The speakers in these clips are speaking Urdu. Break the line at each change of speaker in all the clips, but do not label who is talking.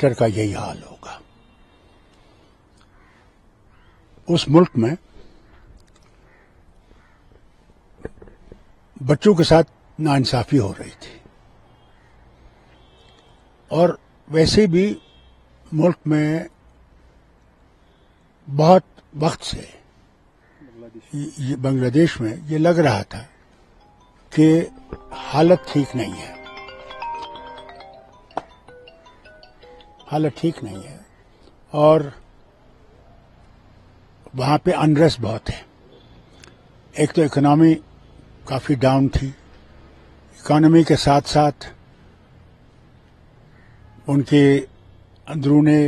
ٹر کا یہی حال ہوگا. اس ملک میں بچوں کے ساتھ ناانصافی ہو رہی تھی، اور ویسے بھی ملک میں بہت وقت سے بنگلہ دیش میں یہ لگ رہا تھا کہ حالت ٹھیک نہیں ہے، اور وہاں پہ انریسٹ بہت ہے. ایک تو اکنامی کافی ڈاؤن تھی، اکانومی کے ساتھ ساتھ ان کے اندرونی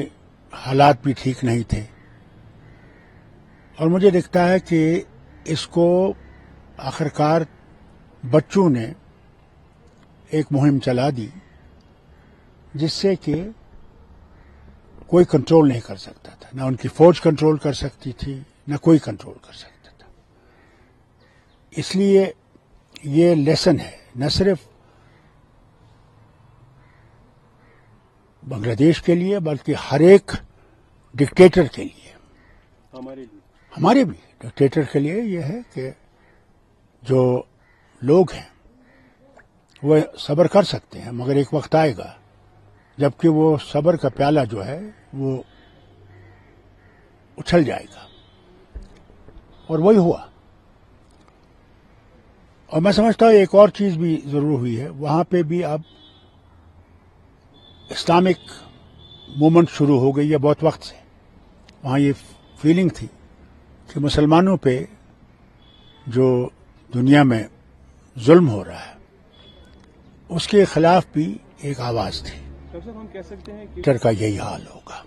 حالات بھی ٹھیک نہیں تھے، اور مجھے دکھتا ہے کہ اس کو آخرکار بچوں نے ایک مہم چلا دی جس سے کہ کوئی کنٹرول نہیں کر سکتا تھا. نہ ان کی فوج کنٹرول کر سکتی تھی، نہ کوئی کنٹرول کر سکتا تھا. اس لیے یہ لیسن ہے نہ صرف بنگلہ دیش کے لیے بلکہ ہر ایک ڈکٹیٹر کے لیے، ہمارے بھی ڈکٹیٹر کے لیے یہ ہے کہ جو لوگ ہیں وہ صبر کر سکتے ہیں، مگر ایک وقت آئے گا جبکہ وہ صبر کا پیالہ جو ہے وہ اچھل جائے گا، اور وہی ہوا. اور میں سمجھتا ہوں ایک اور چیز بھی ضرور ہوئی ہے. وہاں پہ بھی اب اسلامک موومنٹ شروع ہو گئی ہے بہت وقت سے. وہاں یہ فیلنگ تھی کہ مسلمانوں پہ جو دنیا میں ظلم ہو رہا ہے اس کے خلاف بھی ایک آواز تھی.
ہم کہہ سکتے ہیں کہ
ٹر کا یہی حال ہوگا.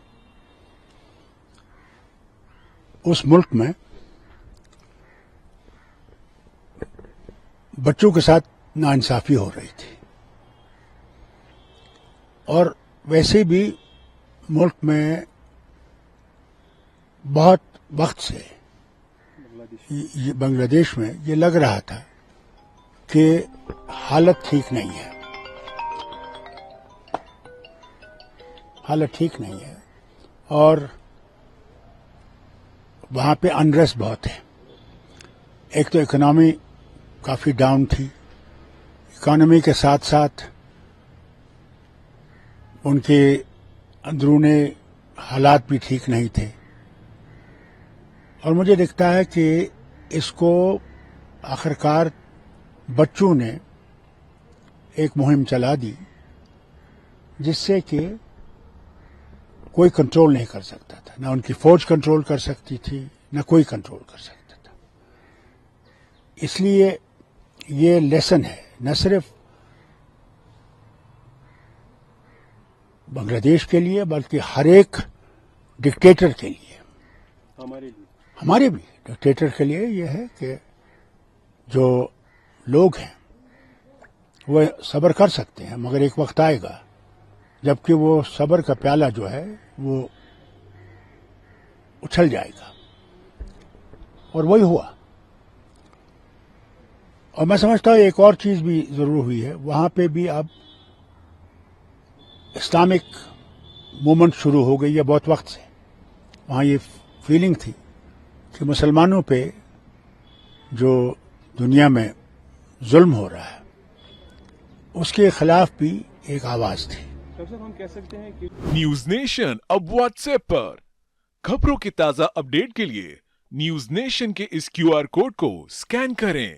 اس ملک میں بچوں کے ساتھ ناانصافی ہو رہی تھی، اور ویسے بھی ملک میں بہت وقت سے بنگلہ دیش میں یہ لگ رہا تھا کہ حالت ٹھیک نہیں ہے، اور وہاں پہ انریسٹ بہت ہے. ایک تو اکنامی کافی ڈاؤن تھی، اکانومی کے ساتھ ساتھ ان کے اندرونی حالات بھی ٹھیک نہیں تھے، اور مجھے دکھتا ہے کہ اس کو آخرکار بچوں نے ایک مہم چلا دی جس سے کہ کوئی کنٹرول نہیں کر سکتا تھا. نہ ان کی فوج کنٹرول کر سکتی تھی، نہ کوئی کنٹرول کر سکتا تھا. اس لیے یہ لیسن ہے نہ صرف بنگلہ دیش کے لیے بلکہ ہر ایک ڈکٹیٹر کے لیے، ہمارے بھی ڈکٹیٹر کے لیے یہ ہے کہ جو لوگ ہیں وہ صبر کر سکتے ہیں، مگر ایک وقت آئے گا جبکہ وہ صبر کا پیالہ جو ہے وہ اچھل جائے گا، اور وہی ہوا. اور میں سمجھتا ہوں ایک اور چیز بھی ضرور ہوئی ہے. وہاں پہ بھی اب اسلامک موومنٹ شروع ہو گئی ہے بہت وقت سے. وہاں یہ فیلنگ تھی کہ مسلمانوں پہ جو دنیا میں ظلم ہو رہا ہے اس کے خلاف بھی ایک آواز تھی.
ہم کہہ سکتے ہیں کہ
نیوز نیشن اب واٹس ایپ پر خبروں کی تازہ اپڈیٹ کے لیے نیوز نیشن کے اس QR کوڈ کو سکین کریں.